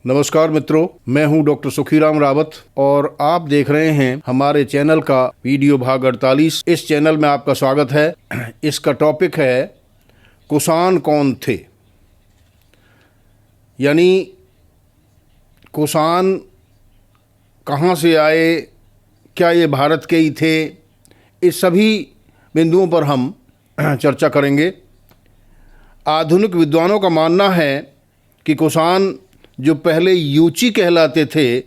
नमस्कार मित्रों, मैं हूं डॉक्टर सुखीराम रावत और आप देख रहे हैं हमारे चैनल का वीडियो भाग 48। इस चैनल में आपका स्वागत है। इसका टॉपिक है कुषाण कौन थे, यानी कुषाण कहाँ से आए, क्या ये भारत के ही थे। इस सभी बिंदुओं पर हम चर्चा करेंगे। आधुनिक विद्वानों का मानना है कि कुषाण जो पहले यूची कहलाते थे,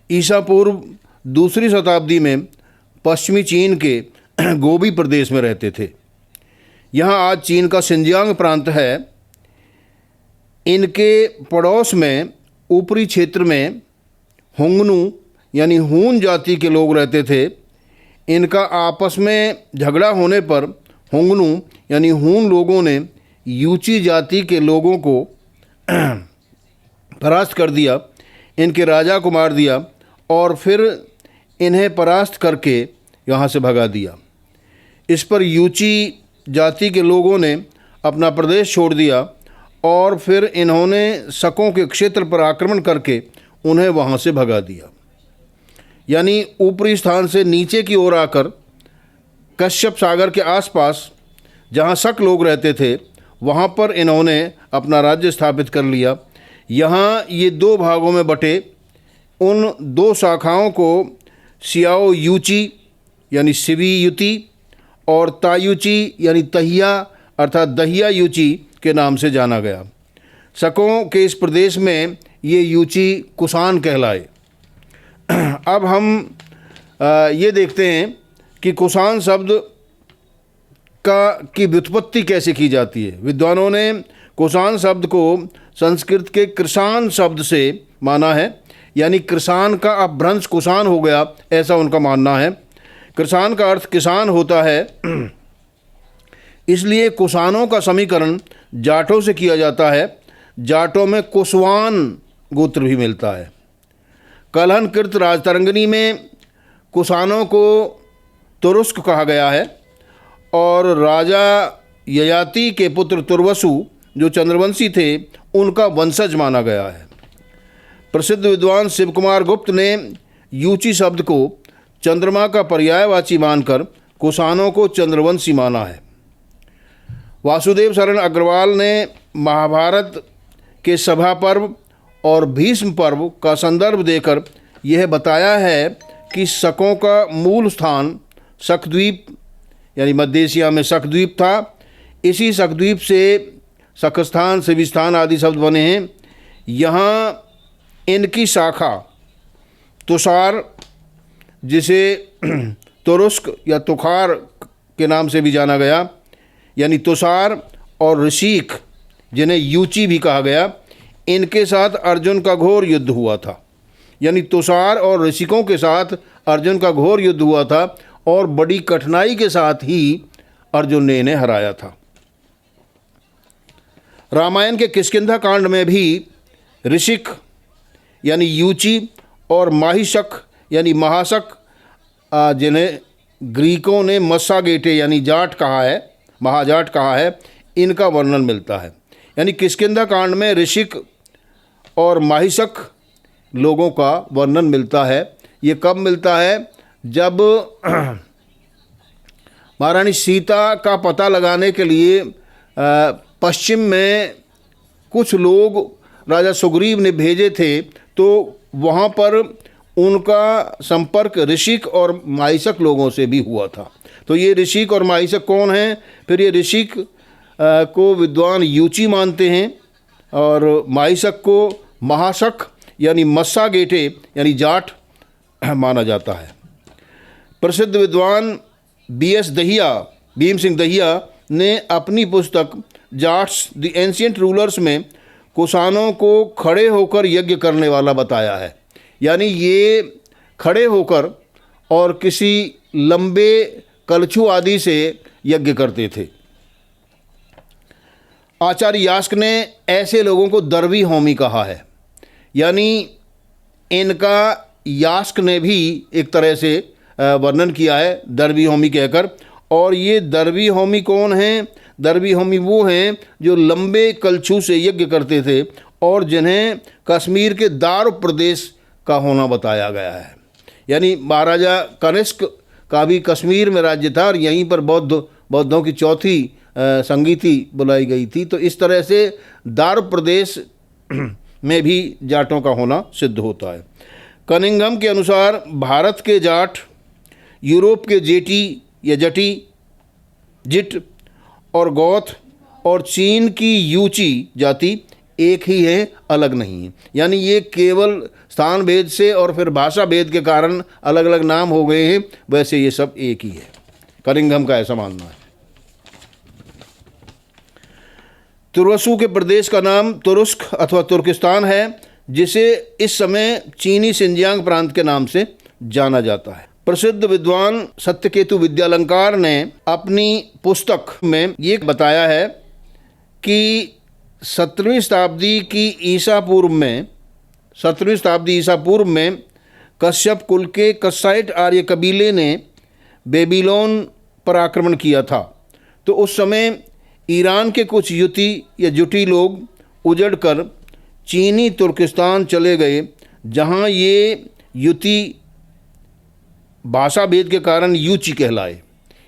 ईसा पूर्व 2री शताब्दी में पश्चिमी चीन के गोबी प्रदेश में रहते थे। यहाँ आज चीन का शिनजियांग प्रांत है। इनके पड़ोस में ऊपरी क्षेत्र में हुंगनू यानी हून जाति के लोग रहते थे। इनका आपस में झगड़ा होने पर हुंगनू यानी हून लोगों ने यूची जाति के लोगों को परास्त कर दिया, इनके राजा को मार दिया और फिर इन्हें परास्त करके यहाँ से भगा दिया। इस पर यूची जाति के लोगों ने अपना प्रदेश छोड़ दिया और फिर इन्होंने शकों के क्षेत्र पर आक्रमण करके उन्हें वहाँ से भगा दिया। यानी ऊपरी स्थान से नीचे की ओर आकर कश्यप सागर के आसपास जहाँ शक लोग रहते थे, वहाँ पर इन्होंने अपना राज्य स्थापित कर लिया। यहाँ ये 2 भागों में बटे। उन 2 शाखाओं को सियाओ यूची यानी सिवी युति और तायुची यानी तहिया अर्थात दहिया यूची के नाम से जाना गया। शकों के इस प्रदेश में ये यूची कुषाण कहलाए। अब हम ये देखते हैं कि कुषाण शब्द की व्युत्पत्ति कैसे की जाती है। विद्वानों ने कुषाण शब्द को संस्कृत के कृषाण शब्द से माना है, यानी कृषाण का अपभ्रंश कुषाण हो गया, ऐसा उनका मानना है। कृषाण का अर्थ किसान होता है, इसलिए कुषाणों का समीकरण जाटों से किया जाता है। जाटों में कुशवान गोत्र भी मिलता है। कलहनकृत राजतरंगिणी में कुषाणों को तुरुस्क कहा गया है और राजा ययाति के पुत्र तुर्वसु जो चंद्रवंशी थे, उनका वंशज माना गया है। प्रसिद्ध विद्वान शिव कुमार गुप्त ने यूची शब्द को चंद्रमा का पर्यायवाची मानकर कुषाणों को चंद्रवंशी माना है। वासुदेव शरण अग्रवाल ने महाभारत के सभा पर्व और भीष्म पर्व का संदर्भ देकर यह बताया है कि शकों का मूल स्थान शकद्वीप यानी मध्य एशिया में शकद्वीप था। इसी शकद्वीप से शकस्थान, सिविस्थान आदि शब्द बने हैं। यहाँ इनकी शाखा तुषार, जिसे तुरुस्क या तुखार के नाम से भी जाना गया, यानी तुषार और ऋषिक जिन्हें यूची भी कहा गया, इनके साथ अर्जुन का घोर युद्ध हुआ था। यानी तुषार और ऋषिकों के साथ अर्जुन का घोर युद्ध हुआ था और बड़ी कठिनाई के साथ ही अर्जुन ने इन्हें हराया था। रामायण के किष्किंधा कांड में भी ऋषिक यानी यूची और माहिशक यानी महाशक, जिन्हें ग्रीकों ने मस्सागेटे यानी जाट कहा है, महाजाट कहा है, इनका वर्णन मिलता है। यानी किष्किंधा कांड में ऋषिक और माहिशक लोगों का वर्णन मिलता है। ये कब मिलता है? जब महारानी सीता का पता लगाने के लिए पश्चिम में कुछ लोग राजा सुग्रीव ने भेजे थे, तो वहाँ पर उनका संपर्क ऋषिक और माहिशक लोगों से भी हुआ था। तो ये ऋषिक और माहिशक कौन हैं? फिर ये ऋषिक को विद्वान यूची मानते हैं और माहिशक को महाशक यानी मस्सागेटे यानी जाट माना जाता है। प्रसिद्ध विद्वान B.S. दहिया, भीम सिंह दहिया ने अपनी पुस्तक जाट्स द एंशिएंट रूलर्स में कुषाणों को खड़े होकर यज्ञ करने वाला बताया है। यानी ये खड़े होकर और किसी लंबे कलछू आदि से यज्ञ करते थे। आचार्य यास्क ने ऐसे लोगों को दर्वी होमी कहा है। यानी इनका यास्क ने भी एक तरह से वर्णन किया है दर्वी होमी कहकर। और ये दर्वी होमी कौन हैं? दर्वी होमी वो हैं जो लंबे कलछू से यज्ञ करते थे और जिन्हें कश्मीर के दार प्रदेश का होना बताया गया है। यानी महाराजा कनिष्क का भी कश्मीर में राज्य था और यहीं पर बौद्धों की चौथी संगीति बुलाई गई थी। तो इस तरह से दार प्रदेश में भी जाटों का होना सिद्ध होता है। कनिंघम के अनुसार भारत के जाट, यूरोप के जेटी या जिट और गौथ और चीन की यूची जाति एक ही है, अलग नहीं है। यानी ये केवल स्थान भेद से और फिर भाषा भेद के कारण अलग अलग नाम हो गए हैं, वैसे ये सब एक ही है। कनिंघम का ऐसा मानना है। तुर्वसू के प्रदेश का नाम तुरुस्क अथवा तुर्किस्तान है, जिसे इस समय चीनी सिंजियांग प्रांत के नाम से जाना जाता है। प्रसिद्ध विद्वान सत्यकेतु विद्यालंकार ने अपनी पुस्तक में ये बताया है कि 17वीं शताब्दी ईसा पूर्व में कश्यप कुल के कस्साइट आर्य कबीले ने बेबीलोन पर आक्रमण किया था। तो उस समय ईरान के कुछ युति या जुटी लोग उजड़कर चीनी तुर्किस्तान चले गए, जहाँ ये युति भाषा भेद के कारण यूची कहलाए।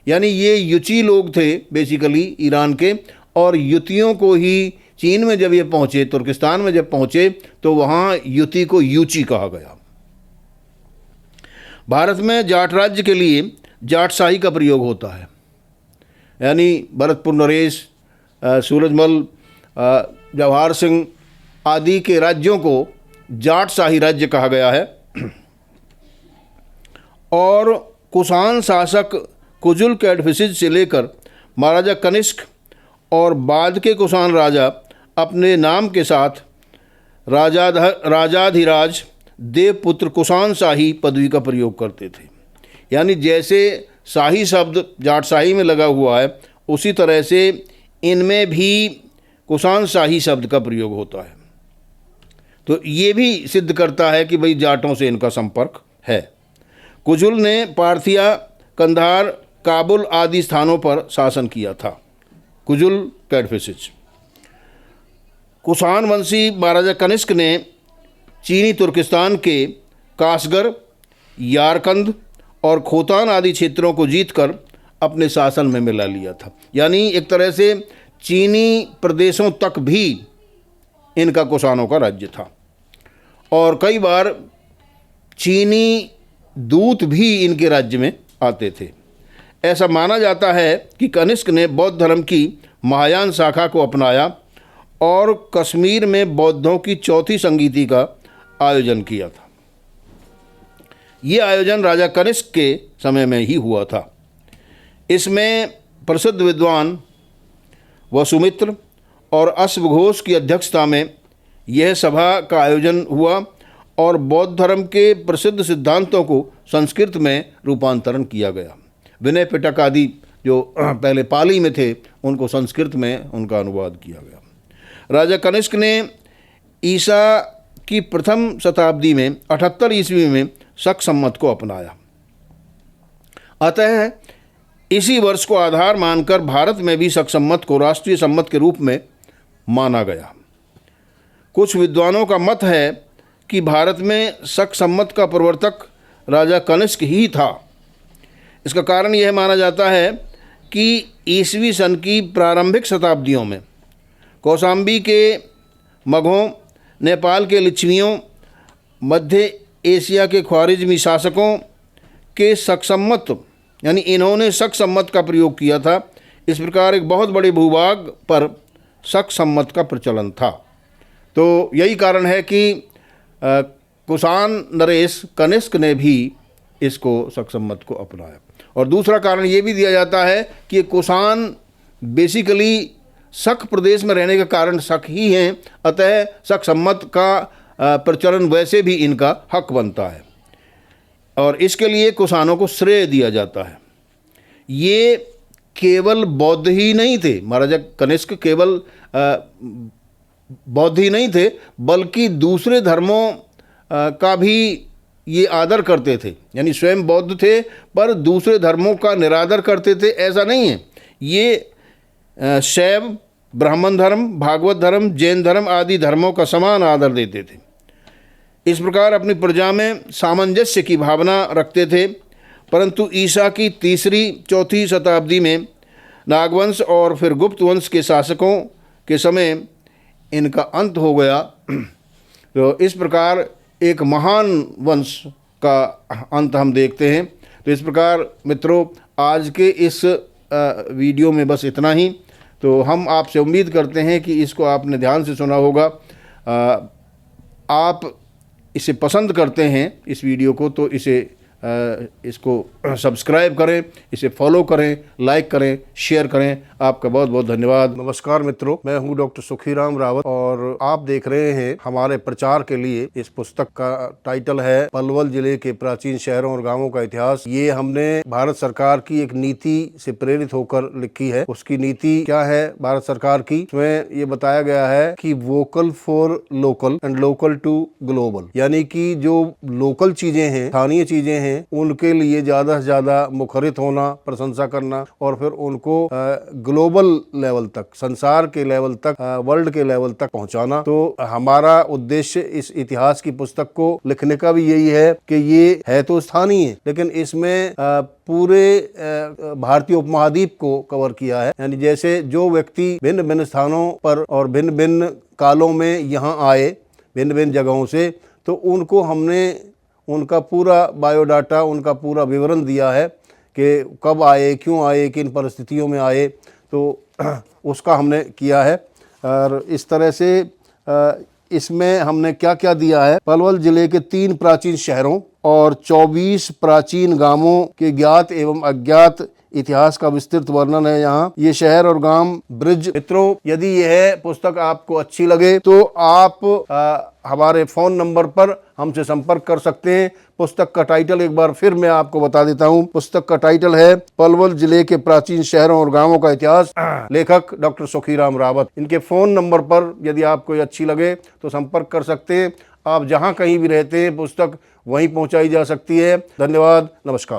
यानी ये युची लोग थे बेसिकली ईरान के, और युतियों को ही चीन में जब ये पहुँचे, तुर्किस्तान में जब पहुँचे, तो वहाँ युति को यूची कहा गया। भारत में जाट राज्य के लिए जाटशाही का प्रयोग होता है। यानी भरतपुर नरेश, सूरजमल, जवाहर सिंह आदि के राज्यों को जाटशाही राज्य कहा गया है। और कुषाण शासक कुजुल कैडफिसिस से लेकर महाराजा कनिष्क और बाद के कुषाण राजा अपने नाम के साथ राजाधिराज देवपुत्र कुषाण शाही पदवी का प्रयोग करते थे। यानी जैसे शाही शब्द जाटशाही में लगा हुआ है, उसी तरह से इनमें भी कुषाण शाही शब्द का प्रयोग होता है। तो ये भी सिद्ध करता है कि भाई जाटों से इनका संपर्क है। कुजुल ने पार्थिया, कंधार, काबुल आदि स्थानों पर शासन किया था। कुजुल कैडफिसिस। कुषाण वंशी महाराजा कनिष्क ने चीनी तुर्किस्तान के कासगर, यारकंद और खोतान आदि क्षेत्रों को जीतकर अपने शासन में मिला लिया था। यानी एक तरह से चीनी प्रदेशों तक भी इनका कुषाणों का राज्य था, और कई बार चीनी दूत भी इनके राज्य में आते थे। ऐसा माना जाता है कि कनिष्क ने बौद्ध धर्म की महायान शाखा को अपनाया और कश्मीर में बौद्धों की चौथी संगीति का आयोजन किया था। ये आयोजन राजा कनिष्क के समय में ही हुआ था। इसमें प्रसिद्ध विद्वान वसुमित्र और अश्वघोष की अध्यक्षता में यह सभा का आयोजन हुआ और बौद्ध धर्म के प्रसिद्ध सिद्धांतों को संस्कृत में रूपांतरण किया गया। विनय पिटक आदि जो पहले पाली में थे, उनको संस्कृत में उनका अनुवाद किया गया। राजा कनिष्क ने ईसा की प्रथम शताब्दी में 78 ईस्वी में शक सम्मत को अपनाया। अतः इसी वर्ष को आधार मानकर भारत में भी शक सम्मत को राष्ट्रीय सम्मत के रूप में माना गया। कुछ विद्वानों का मत है कि भारत में शक सम्मत का प्रवर्तक राजा कनिष्क ही था। इसका कारण यह माना जाता है कि ईसवी सन की प्रारंभिक शताब्दियों में कौशाम्बी के मगहों, नेपाल के लिच्छवियों, मध्य एशिया के ख्वारिज्मी शासकों के शक सम्मत, यानी इन्होंने शक सम्मत का प्रयोग किया था। इस प्रकार एक बहुत बड़े भूभाग पर शक सम्मत का प्रचलन था। तो यही कारण है कि कुषाण नरेश कनिष्क ने भी इसको शक सम्मत को अपनाया। और दूसरा कारण ये भी दिया जाता है कि कुषाण बेसिकली शक प्रदेश में रहने के कारण शक ही हैं, अतः शक सम्मत का प्रचलन वैसे भी इनका हक बनता है और इसके लिए कुषाणों को श्रेय दिया जाता है। ये केवल बौद्ध ही नहीं थे, महाराजा कनिष्क केवल बौद्ध ही नहीं थे, बल्कि दूसरे धर्मों का भी ये आदर करते थे। यानी स्वयं बौद्ध थे पर दूसरे धर्मों का निरादर करते थे, ऐसा नहीं है। ये शैव, ब्राह्मण धर्म, भागवत धर्म, जैन धर्म आदि धर्मों का समान आदर देते थे। इस प्रकार अपनी प्रजा में सामंजस्य की भावना रखते थे। परंतु ईसा की 3री-4थी शताब्दी में नागवंश और फिर गुप्त वंश के शासकों के समय इनका अंत हो गया। तो इस प्रकार एक महान वंश का अंत हम देखते हैं। तो इस प्रकार मित्रों, आज के इस वीडियो में बस इतना ही। तो हम आपसे उम्मीद करते हैं कि इसको आपने ध्यान से सुना होगा। आप इसे पसंद करते हैं इस वीडियो को, तो इसको सब्सक्राइब करें, इसे फॉलो करें, लाइक करें, शेयर करें। आपका बहुत बहुत धन्यवाद। नमस्कार मित्रों, मैं हूं डॉक्टर सुखीराम रावत और आप देख रहे हैं हमारे प्रचार के लिए इस पुस्तक का टाइटल है पलवल जिले के प्राचीन शहरों और गांवों का इतिहास। ये हमने भारत सरकार की एक नीति से प्रेरित होकर लिखी है। उसकी नीति क्या है भारत सरकार की? इसमें ये बताया गया है कि vocal for local and local to global, यानी कि जो लोकल चीजें हैं, स्थानीय चीजें हैं, उनके लिए ज्यादा से ज्यादा मुखरित होना, प्रशंसा करना और फिर उनको ग्लोबल लेवल तक, संसार के लेवल तक, वर्ल्ड के लेवल तक पहुंचाना। तो हमारा उद्देश्य इस इतिहास की पुस्तक को लिखने का भी यही है कि ये है तो स्थानीय, लेकिन इसमें पूरे भारतीय उपमहाद्वीप को कवर किया है। यानी जैसे जो व्यक्ति भिन्न भिन्न स्थानों पर और भिन्न भिन्न कालों में यहाँ आए, भिन्न भिन्न जगहों से, तो उनको हमने उनका पूरा बायोडाटा, उनका पूरा विवरण दिया है कि कब आए, क्यों आए, किन परिस्थितियों में आए, तो उसका हमने किया है। और इस तरह से इसमें हमने क्या क्या दिया है, पलवल जिले के 3 प्राचीन शहरों और 24 प्राचीन गांवों के ज्ञात एवं अज्ञात इतिहास का विस्तृत वर्णन है यहाँ। ये शहर और गांव ब्रिज। मित्रों, यदि यह पुस्तक आपको अच्छी लगे तो आप हमारे फ़ोन नंबर पर हमसे संपर्क कर सकते हैं। पुस्तक का टाइटल एक बार फिर मैं आपको बता देता हूँ। पुस्तक का टाइटल है पलवल जिले के प्राचीन शहरों और गांवों का इतिहास, लेखक डॉक्टर सुखीराम रावत। इनके फ़ोन नंबर पर यदि आपको अच्छी लगे तो संपर्क कर सकते हैं। आप जहाँ कहीं भी रहते हैं, पुस्तक वहीं पहुँचाई जा सकती है। धन्यवाद, नमस्कार।